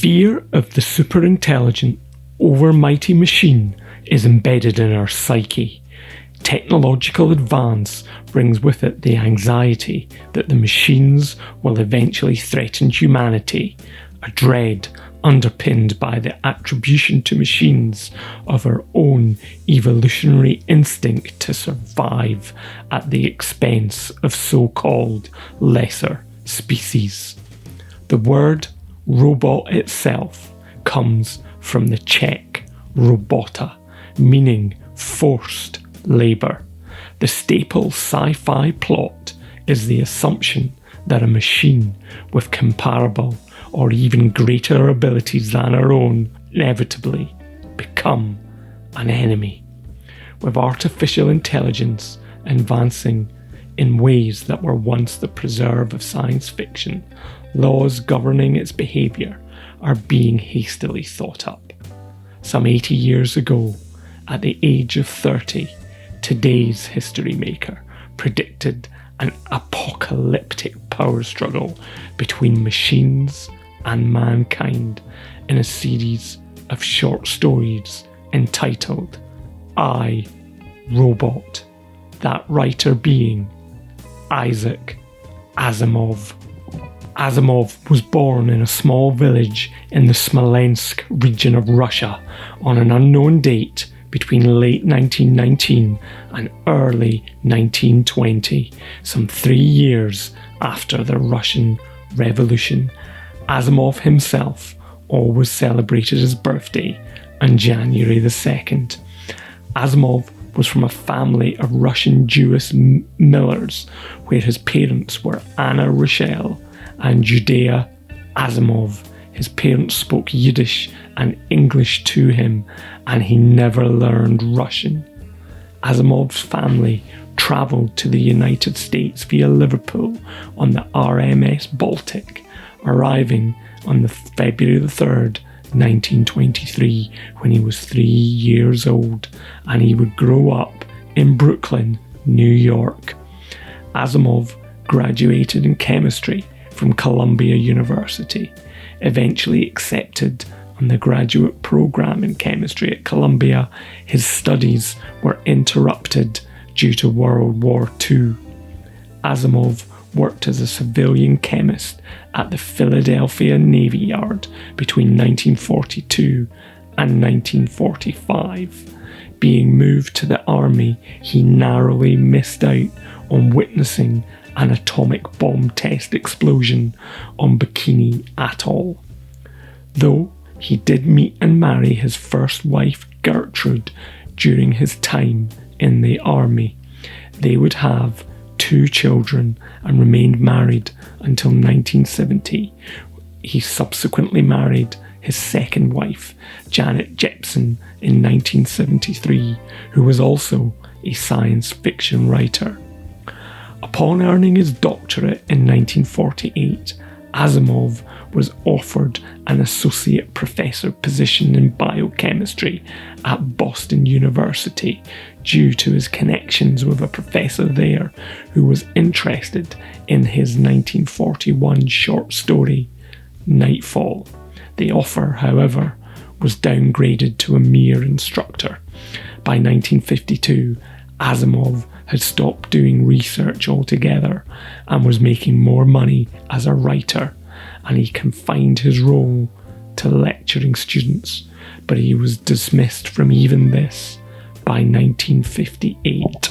fear of the superintelligent, overmighty machine is embedded in our psyche. Technological advance brings with it the anxiety that the machines will eventually threaten humanity, a dread underpinned by the attribution to machines of our own evolutionary instinct to survive at the expense of so-called lesser species. The word robot itself comes from the Czech robota, meaning forced labour. The staple sci-fi plot is the assumption that a machine with comparable or even greater abilities than our own inevitably become an enemy. With artificial intelligence advancing in ways that were once the preserve of science fiction, laws governing its behaviour are being hastily thought up. Some 80 years ago, at the age of 30, today's history maker predicted an apocalyptic power struggle between machines and mankind in a series of short stories entitled I, Robot, that writer being Isaac Asimov. Asimov was born in a small village in the Smolensk region of Russia on an unknown date between late 1919 and early 1920, some 3 years after the Russian Revolution. Asimov himself always celebrated his birthday on January the 2nd. Asimov was from a family of Russian Jewish millers, where his parents were Anna Rochelle and Judea Asimov. His parents spoke Yiddish and English to him, and he never learned Russian. Asimov's family travelled to the United States via Liverpool on the RMS Baltic, arriving on the February the 3rd, 1923, when he was 3 years old, and he would grow up in Brooklyn, New York. Asimov graduated in chemistry from Columbia University, eventually accepted on the graduate program in chemistry at Columbia. His studies were interrupted due to World War II. Asimov worked as a civilian chemist at the Philadelphia Navy Yard between 1942 and 1945. Being moved to the army, he narrowly missed out on witnessing an atomic bomb test explosion on Bikini Atoll. Though he did meet and marry his first wife, Gertrude, during his time in the army. They would have 2 children and remained married until 1970. He subsequently married his second wife, Janet Jepson, in 1973, who was also a science fiction writer. Upon earning his doctorate in 1948, Asimov was offered an associate professor position in biochemistry at Boston University due to his connections with a professor there who was interested in his 1941 short story, Nightfall. The offer, however, was downgraded to a mere instructor. By 1952, Asimov had stopped doing research altogether and was making more money as a writer, and he confined his role to lecturing students, but he was dismissed from even this by 1958.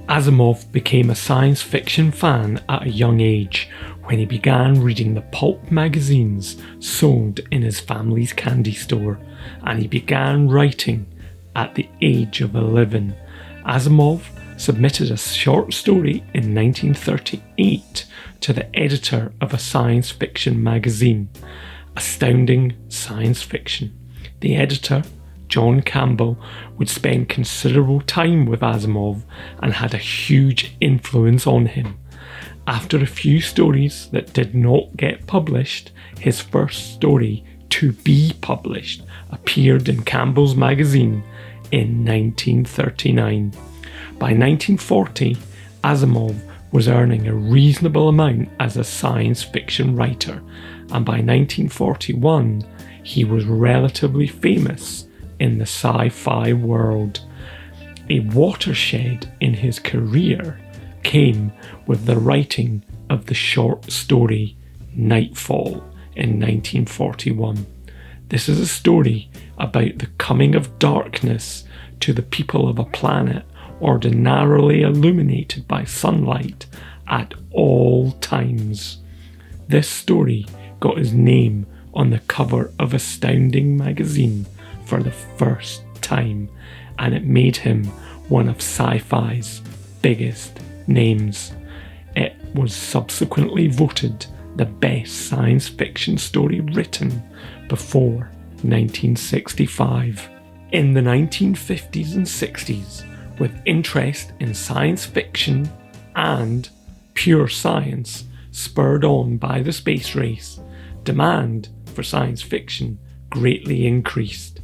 Asimov became a science fiction fan at a young age when he began reading the pulp magazines sold in his family's candy store, and he began writing at the age of 11. Asimov submitted a short story in 1938 to the editor of a science fiction magazine, Astounding Science Fiction. The editor, John Campbell, would spend considerable time with Asimov and had a huge influence on him. After a few stories that did not get published, his first story to be published appeared in Campbell's magazine in 1939. By 1940, Asimov was earning a reasonable amount as a science fiction writer, and by 1941 he was relatively famous in the sci-fi world. A watershed in his career came with the writing of the short story Nightfall in 1941. This is a story about the coming of darkness to the people of a planet ordinarily illuminated by sunlight at all times. This story got his name on the cover of Astounding magazine for the first time, and it made him one of sci-fi's biggest names. It was subsequently voted the best science fiction story written before 1965. In the 1950s and 60s, with interest in science fiction and pure science spurred on by the space race, demand for science fiction greatly increased.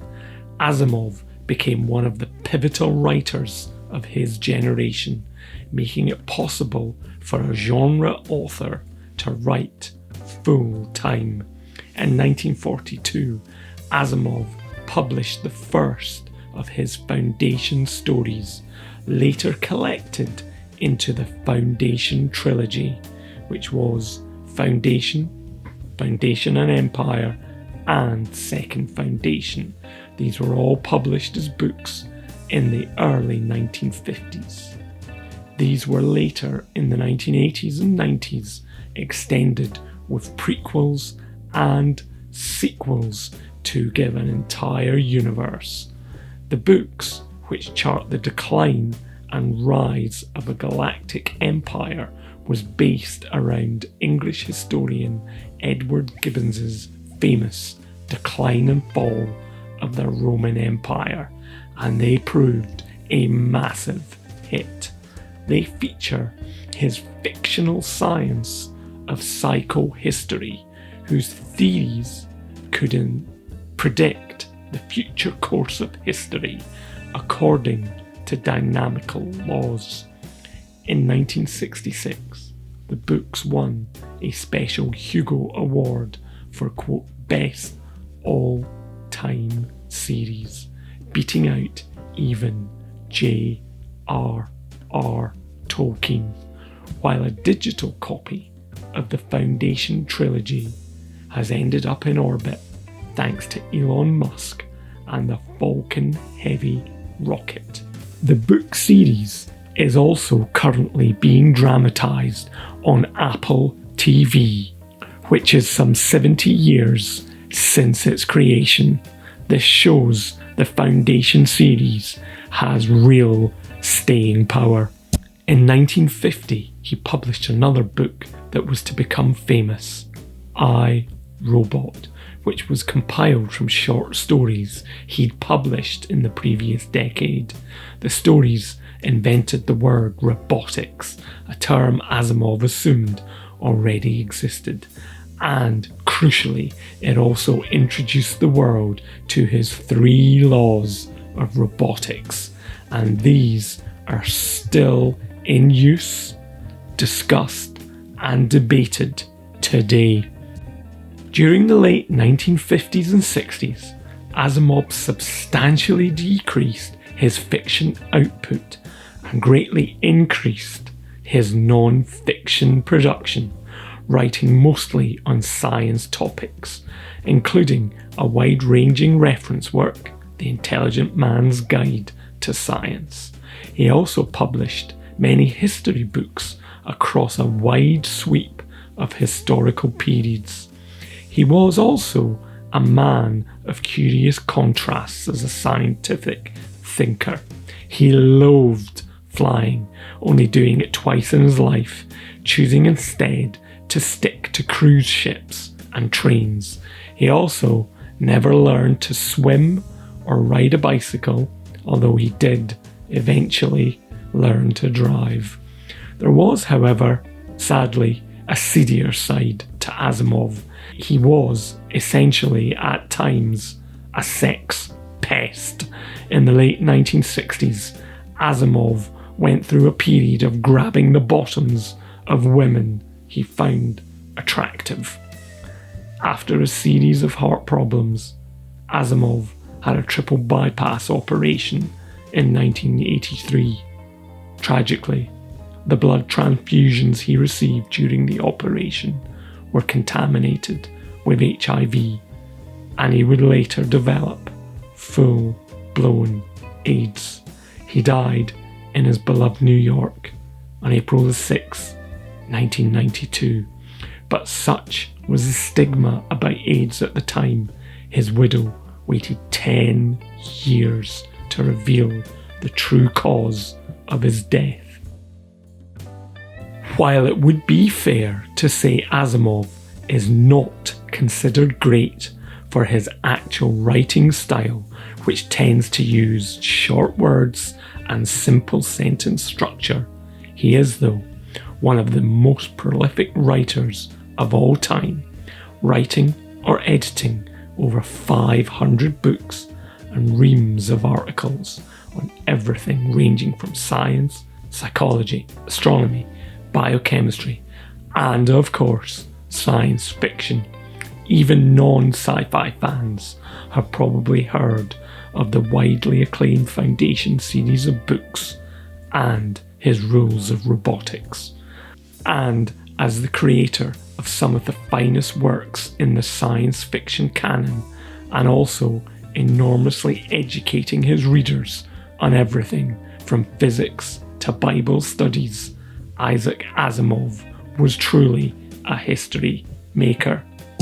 Asimov became one of the pivotal writers of his generation, making it possible for a genre author to write full-time. In 1942, Asimov published the first of his Foundation stories, later collected into the Foundation trilogy, which was Foundation, Foundation and Empire, and Second Foundation. These were all published as books in the early 1950s. These were later, in the 1980s and 90s, extended with prequels and sequels to give an entire universe. The books, which chart the decline and rise of a galactic empire, was based around English historian Edward Gibbon's famous Decline and Fall of the Roman Empire, and they proved a massive hit. They feature his fictional science of psychohistory, whose theories could predict the future course of history according to dynamical laws. In 1966, the books won a special Hugo Award for, quote, Best All-Time Series, beating out even J.R.R. Tolkien, while a digital copy of the Foundation trilogy has ended up in orbit thanks to Elon Musk and the Falcon Heavy rocket. The book series is also currently being dramatised on Apple TV, which is some 70 years since its creation. This shows the Foundation series has real staying power. In 1950, he published another book that was to become famous, I, Robot, which was compiled from short stories he'd published in the previous decade. The stories invented the word robotics, a term Asimov assumed already existed, and crucially, it also introduced the world to his 3 laws of robotics, and these are still in use, discussed, and debated today. During the late 1950s and 60s, Asimov substantially decreased his fiction output and greatly increased his non-fiction production, writing mostly on science topics, including a wide-ranging reference work, The Intelligent Man's Guide to Science. He also published many history books across a wide sweep of historical periods. He was also a man of curious contrasts as a scientific thinker. He loathed flying, only doing it twice in his life, choosing instead to stick to cruise ships and trains. He also never learned to swim or ride a bicycle, although he did eventually learn to drive. There was, however, sadly, a seedier side to Asimov. He was, essentially at times, a sex pest. In the late 1960s, Asimov went through a period of grabbing the bottoms of women he found attractive. After a series of heart problems, Asimov had a triple bypass operation in 1983. Tragically, the blood transfusions he received during the operation were contaminated with HIV, and he would later develop full-blown AIDS. He died in his beloved New York on April 6, 1992. But such was the stigma about AIDS at the time, his widow waited 10 years to reveal the true cause of his death. While it would be fair to say Asimov is not considered great for his actual writing style, which tends to use short words and simple sentence structure, he is, though, one of the most prolific writers of all time, writing or editing over 500 books and reams of articles on everything ranging from science, psychology, astronomy, biochemistry, and of course, science fiction. Even non-sci-fi fans have probably heard of the widely acclaimed Foundation series of books and his rules of robotics. And as the creator of some of the finest works in the science fiction canon, and also enormously educating his readers on everything from physics to Bible studies, Isaac Asimov was truly a history maker.